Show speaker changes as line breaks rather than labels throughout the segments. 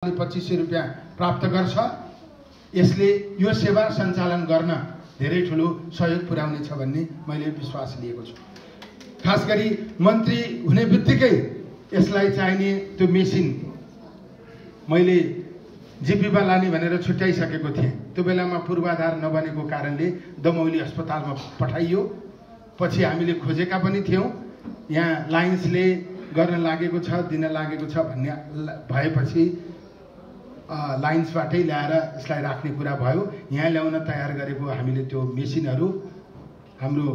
2500 रुपैयाँ प्राप्त गर्छ। यसले यो सेवा सञ्चालन गर्न धेरै ठुलो सहयोग पुर्याउनेछ भन्ने मैले विश्वास लिएको छु। खास गरी मन्त्री हुने बित्तिकै यसलाई चाहिने त्यो मेसिन मैले जिपीमा लाने भनेर छुट्याइसकेको थिएँ। त्यो बेलामा पूर्वाधार नबनेको कारणले दमौली अस्पतालमा पठाइयो। पछि हामीले खोजेका पनि थियौँ, यहाँ लाइन्सले गर्न लागेको छ, दिन लागेको छ भन्ने भएपछि लाइन्सबाटै ल्याएर यसलाई राख्ने कुरा भयो। यहाँ ल्याउन तयार गरेको हामीले त्यो मेसिनहरू हाम्रो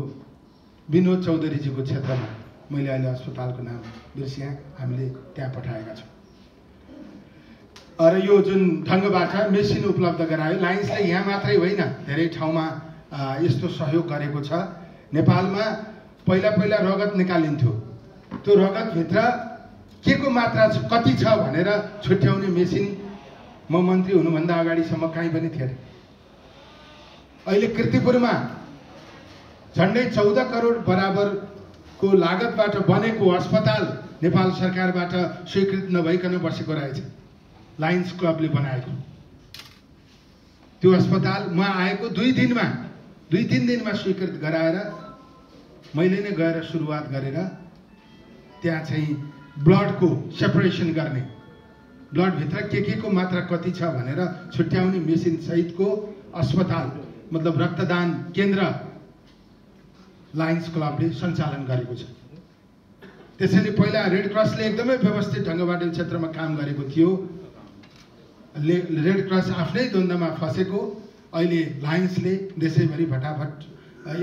विनोद चौधरीजीको क्षेत्रमा, मैले अहिले अस्पतालको नाम बिर्सिएँ, हामीले त्यहाँ पठाएका छौँ। र यो जुन ढङ्गबाट मेसिन उपलब्ध गरायो, लाइन्सले यहाँ मात्रै होइन धेरै ठाउँमा यस्तो सहयोग गरेको छ। नेपालमा पहिला रगत निकालिन्थ्यो, त्यो रगतभित्र के को मात्रा कति छ भनेर छुट्याउने मेसिन म मन्त्री हुनुभन्दा अगाडिसम्म कहीँ पनि थिएन। अहिले कीर्तिपुरमा झन्डै 14 करोड बराबरको लागतबाट बनेको अस्पताल नेपाल सरकारबाट स्वीकृत नभइकन बसेको रहेछ। लायन्स क्लबले बनाएको त्यो अस्पताल म आएको 2-3 दिनमा स्वीकृत गराएर मैले नै गएर सुरुवात गरेर त्यहाँ चाहिँ ब्लडको सेपरेसन गर्ने, ब्लडभित्र के को मात्रा कति छ भनेर छुट्याउने मेसिन सहितको अस्पताल, मतलब रक्तदान केन्द्र लायन्स क्लबले सञ्चालन गरेको छ। त्यसैले पहिला रेड क्रसले एकदमै व्यवस्थित ढङ्गबाट यो क्षेत्रमा काम गरेको थियो। रेड क्रस आफ्नै द्वन्द्वमा फसेको, अहिले लायन्सले देशैभरि फटाफट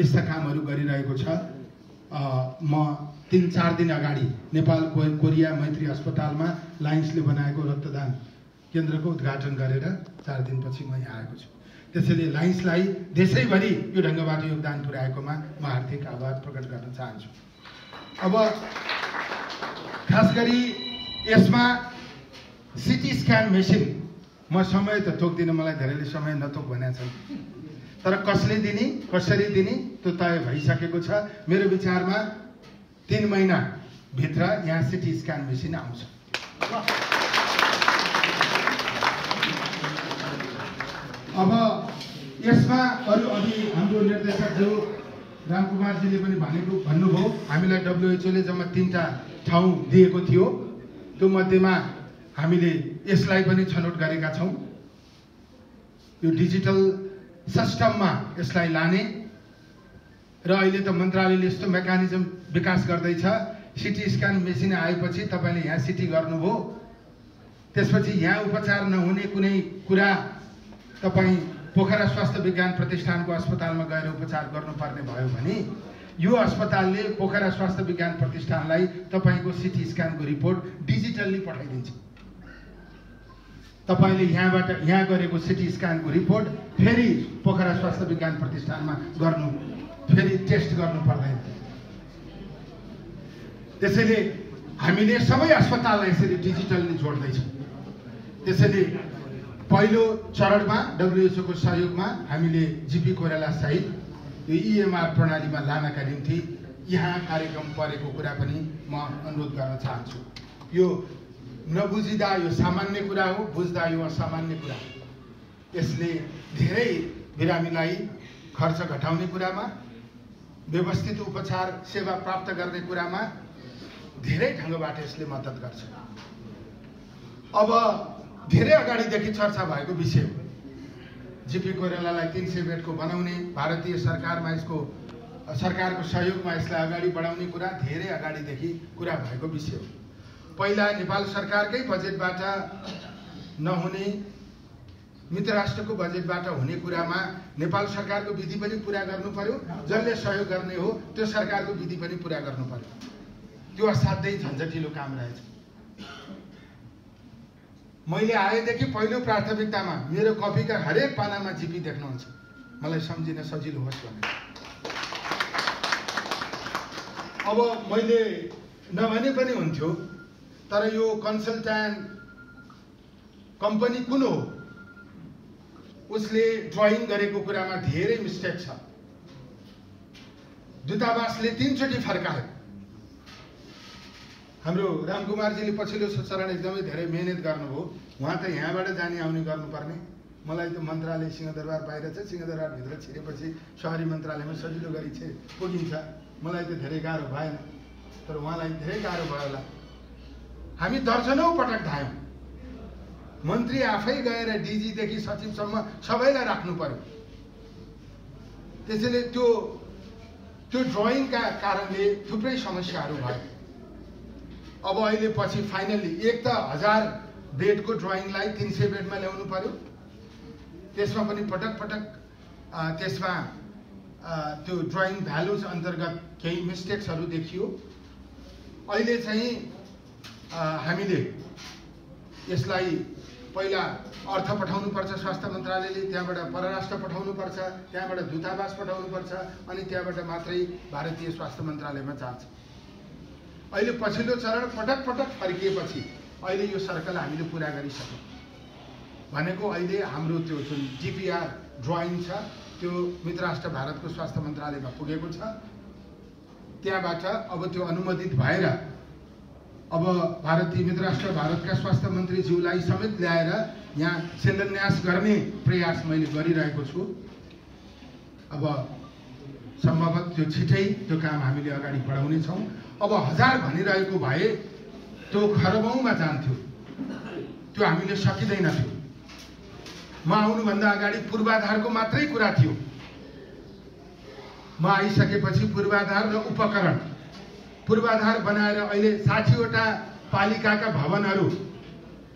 यस्ता कामहरू गरिरहेको छ। म 3-4 दिन अगाडि नेपाल कोरिया मैत्री अस्पतालमा लायन्सले बनाएको रक्तदान केन्द्रको उद्घाटन गरेर 4 दिनपछि म यहाँ आएको छु। त्यसैले लायन्सलाई देशैभरि यो ढङ्गबाट योगदान पुर्याएकोमा म हार्दिक आभार प्रकट गर्न चाहन्छु। अब खास गरी यसमा सिटी स्क्यान मेसिन, म समय त तोक्दिनँ, मलाई धेरैले समय नतोक भनेका छन्, तर कसले दिने कसरी दिने त्यो तय भइसकेको छ। मेरो विचारमा 3 महिना भित्र यहाँ सिटी स्क्यान मेसिन आउँछ। अब यसमा अरू अघि हाम्रो निर्देशक जो रामकुमारजीले पनि भन्नुभयो, हामीलाई WHO ले जम्मा 3टा ठाउँ दिएको थियो, त्यो मध्येमा हामीले यसलाई पनि छनौट गरेका छौँ। यो डिजिटल सिस्टममा यसलाई लाने र अहिले त मन्त्रालयले यस्तो मेकानिजम विकास गर्दैछ, सिटी स्क्यान मेसिन आएपछि तपाईँले यहाँ सिटी गर्नुभयो, त्यसपछि यहाँ उपचार नहुने कुनै कुरा तपाईँ पोखरा स्वास्थ्य विज्ञान प्रतिष्ठानको अस्पतालमा गएर उपचार गर्नुपर्ने भयो भने यो अस्पतालले पोखरा स्वास्थ्य विज्ञान प्रतिष्ठानलाई तपाईँको सिटी स्क्यानको रिपोर्ट डिजिटल्ली पठाइदिन्छ। तपाईँले यहाँ गरेको सिटी स्क्यानको रिपोर्ट फेरि पोखरा स्वास्थ्य विज्ञान प्रतिष्ठानमा फेरि टेस्ट गर्नु पर्दैन। त्यसैले हामीले सबै अस्पताललाई यसरी डिजिटल्ली जोड्दैछौँ। त्यसैले पहिलो चरणमा WHO को सहयोगमा हामीले जीपी कोइराला सहित यो EMR प्रणालीमा लानका निम्ति यहाँ कार्यक्रम परेको कुरा पनि म अनुरोध गर्न चाहन्छु। यो नबुझिदा यो सामान्य कुरा हो, बुझ्दा यो असामान्य कुरा हो। यसले धेरै बिरामीलाई खर्च घटाउने कुरामा, व्यवस्थित उपचार सेवा प्राप्त गर्ने कुरामा धेरै ढङ्गबाट यसले मद्दत गर्छ। अब धेरै अगाडिदेखि चर्चा भएको विषय हो, जीपी कोइरालालाई 300 बेडको बनाउने, भारतीय सरकारमा सरकारको सहयोगमा यसलाई अगाडि बढाउने कुरा धेरै अगाडिदेखि कुरा भएको विषय हो। पहिला नेपाल सरकारकै बजेटबाट नहुने, मित्र राष्ट्रको बजेटबाट हुने कुरामा नेपाल सरकारको विधि पनि पुरा गर्नु पर्यो, जसले सहयोग गर्ने हो त्यो सरकारको विधि पनि पुरा गर्नु पर्यो। त्यो असाध्यै झन्झटिलो काम रहेछ। मैले आएदेखि पहिलो प्राथमिकतामा मेरो कपीका हरेक पानामा जीपी देख्नुहुन्छ, मलाई सम्झिन सजिलो होस् भनेर। अब मैले नभने पनि हुन्थ्यो, तर यो कन्सल्ट्यान्ट कम्पनी कुन हो, उसले ड्रइङ गरेको कुरामा धेरै मिस्टेक छ। दूतावासले 3 चोटि फर्कायो, हाम्रो रामकुमारजीले पछिल्लो चरण एकदमै धेरै मेहनत गर्नुभयो। उहाँ त यहाँबाट जाने आउने गर्नुपर्ने, मलाई त मन्त्रालय सिंहदरबार बाहिर छ, सिंहदरबारभित्र छिरेपछि सहरी मन्त्रालयमा सजिलो गरी पुगिन्छ। मलाई त धेरै गाह्रो भएन, तर उहाँलाई धेरै गाह्रो भयो होला। हामी दर्जनौँ पटक धायौँ, मन्त्री आफै गएर डिजीदेखि सचिवसम्म सबैलाई राख्नु पर्यो। त्यसैले त्यो ड्रइङका कारणले थुप्रै समस्याहरू भयो। अब अहिले पछि फाइनल्ली एक त 1000 बेडको ड्रइङलाई 300 बेडमा ल्याउनु पर्यो। त्यसमा पनि पटक पटक त्यसमा त्यो ड्रइङ भ्यालुज अन्तर्गत केही मिस्टेक्सहरू देखियो। अहिले चाहिँ हामीले यसलाई पहिला अर्थ पठाउनुपर्छ स्वास्थ्य मन्त्रालयले, त्यहाँबाट परराष्ट्र पठाउनुपर्छ, त्यहाँबाट दूतावास पठाउनुपर्छ, अनि त्यहाँबाट मात्रै भारतीय स्वास्थ्य मन्त्रालयमा जान्छ। अहिले पछिल्लो चरण पटक पटक फर्किएपछि अहिले यो सर्कल हामीले पुरा गरिसक्यौँ। भनेको अहिले हाम्रो त्यो जुन DPR ड्रइङ छ त्यो मित्रराष्ट्र भारतको स्वास्थ्य मन्त्रालयमा पुगेको छ। त्यहाँबाट अब त्यो अनुमोदित भएर अब भारतीय मित्रराष्ट्र भारतका स्वास्थ्य मन्त्रीज्यूलाई समेत ल्याएर यहाँ शिलान्यास गर्ने प्रयास मैले गरिरहेको छु। अब सम्भवतः त्यो छिटै त्यो काम हामीले अगाडि बढाउनेछौँ। अब 1000 भनिरहेको भए त्यो खरबौँमा जान्थ्यो, त्यो हामीले सकिँदैनथ्यो। म आउनुभन्दा अगाडि पूर्वाधारको मात्रै कुरा थियो। म आइसकेपछि पूर्वाधार र उपकरण, पूर्वाधार बनाएर अहिले 60वटा पालिकाका भवनहरू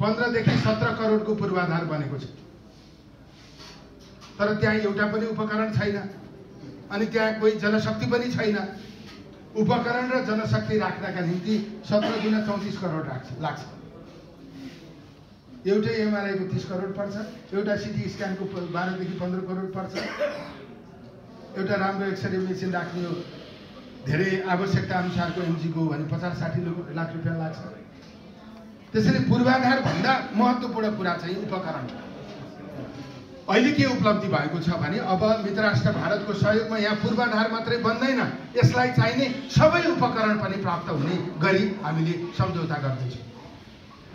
15 देखि 17 करोडको पूर्वाधार बनेको छ। तर त्यहाँ एउटा पनि उपकरण छैन, अनि त्यहाँ कोही जनशक्ति पनि छैन। उपकरण र जनशक्ति राख्नका निम्ति 17 गुणा 34 करोड लाग्छ। एउटै MRI को 30 करोड पर्छ, एउटा CT स्क्यानको 12 देखि 15 करोड पर्छ, एउटा राम्रो एक्सरे मेसिन राख्ने हो धेरै आवश्यकता अनुसारको MG को भने 50-60 लाख रुपियाँ लाग्छ। त्यसैले पूर्वाधार भन्दा महत्त्वपूर्ण कुरा चाहिँ उपकरण। अहिले के उपलब्धि भएको छ भने अब मित्रराष्ट्र भारतको सहयोगमा यहाँ पूर्वाधार मात्रै बन्दैन, यसलाई चाहिने सबै उपकरण पनि प्राप्त हुने गरी हामीले सम्झौता गर्दैछौँ।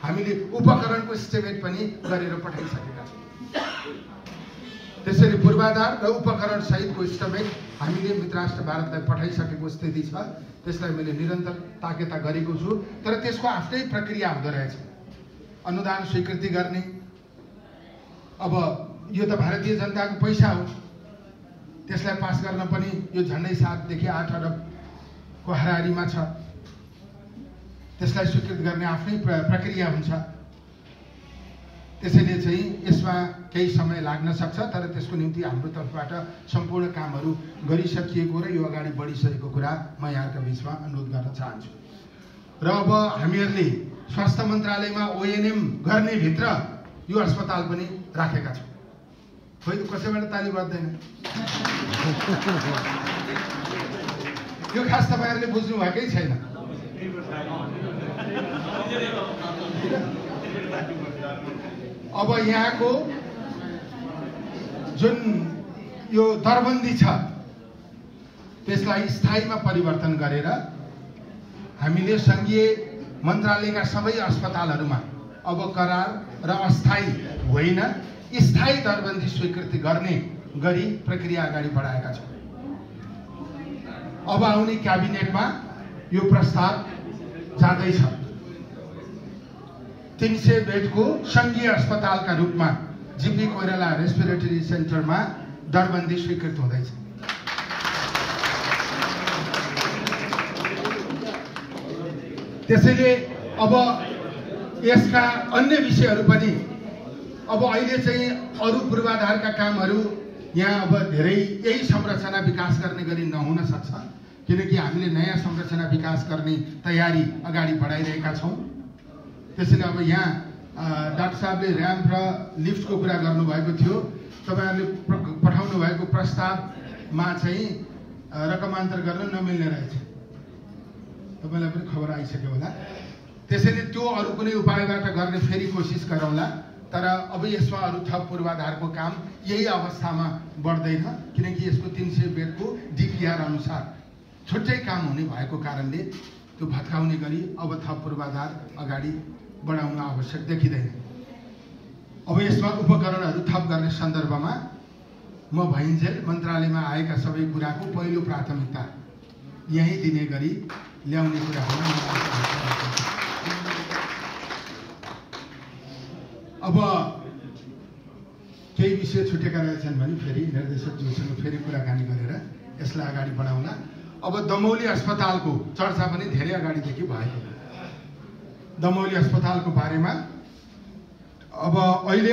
हामीले उपकरणको एस्टिमेट पनि गरेर पठाइसकेका छौँ। त्यसैले पूर्वाधार र उपकरण सहितको एस्टिमेट हामीले मित्रराष्ट्र भारतलाई पठाइसकेको स्थिति छ। त्यसलाई मैले निरन्तर ताकेता गरेको छु, तर त्यसको आफ्नै प्रक्रिया हुँदो रहेछ। अनुदान स्वीकृति गर्ने, अब यो त भारतीय जनताको पैसा हो, त्यसलाई पास गर्न पनि यो झन्डै 7 देखि 8 अरबको हाराहारीमा छ। त्यसलाई स्वीकृत गर्ने आफ्नै प्रक्रिया हुन्छ। त्यसैले चाहिँ यसमा केही समय लाग्न सक्छ, तर त्यसको निम्ति हाम्रो तर्फबाट सम्पूर्ण कामहरू गरिसकिएको र यो अगाडि बढिसकेको कुरा म यहाँका बिचमा अनुरोध गर्न चाहन्छु। र अब हामीहरूले स्वास्थ्य मन्त्रालयमा ONM गर्ने भित्र यो अस्पताल पनि राखेका छौँ। खोइ कसैबाट ताली बज्दैन। यो खास तपाईँहरूले बुझ्नु भएकै छैन। अब यहाँको जुन यो दरबन्दी छ त्यसलाई स्थायीमा परिवर्तन गरेर हामीले सङ्घीय मन्त्रालयका सबै अस्पतालहरूमा अब करार र अस्थायी होइन स्थायी दरबन्दी स्वीकृति गर्ने गरी प्रक्रिया अगाडि बढाएका छौँ। अब आउने क्याबिनेटमा यो प्रस्ताव जाँदैछ। 300 बेडको सङ्घीय अस्पतालका रूपमा जीपी कोइराला रेस्पिरेटरी सेन्टरमा दरबन्दी स्वीकृत हुँदैछ। त्यसैले अब यसका अन्य विषयहरू पनि अब अहिले चाहिँ अरू पूर्वाधारका कामहरू यहाँ अब धेरै यही संरचना विकास गर्ने गरी नहुन सक्छ, किनकि हामीले नयाँ संरचना विकास गर्ने तयारी अगाडि बढाइरहेका छौँ। त्यसैले अब यहाँ डाक्टर साहबले र्याम्प र लिफ्टको कुरा गर्नुभएको थियो। तपाईँहरूले पठाउनु भएको प्रस्तावमा चाहिँ रकमान्तर गर्न नमिल्ने रहेछ, तपाईँलाई पनि खबर आइसक्यो होला। त्यसैले त्यो अरू कुनै उपायबाट गर्ने फेरि कोसिस गरौँला, तर अब यसमा अरू थप पूर्वाधारको काम यही अवस्थामा बढ्दैन, किनकि यसको 300 बेडको DPR अनुसार छुट्टै काम हुने भएको कारणले त्यो भत्काउने गरी अब थप पूर्वाधार अगाडि बढाउन आवश्यक देखिँदैन। अब यसमा उपकरणहरू थप गर्ने सन्दर्भमा म भइन्जेल मन्त्रालयमा आएका सबै कुराको पहिलो प्राथमिकता यही दिने गरी ल्याउने कुरा हो। अब केही विषय छुटेका रहेछन् भने फेरि निर्देशकज्यूसँग फेरि कुराकानी गरेर यसलाई अगाडि बढाउला। अब दमौली अस्पतालको चर्चा पनि धेरै अगाडिदेखि भएको। दमौली अस्पतालको बारेमा अब अहिले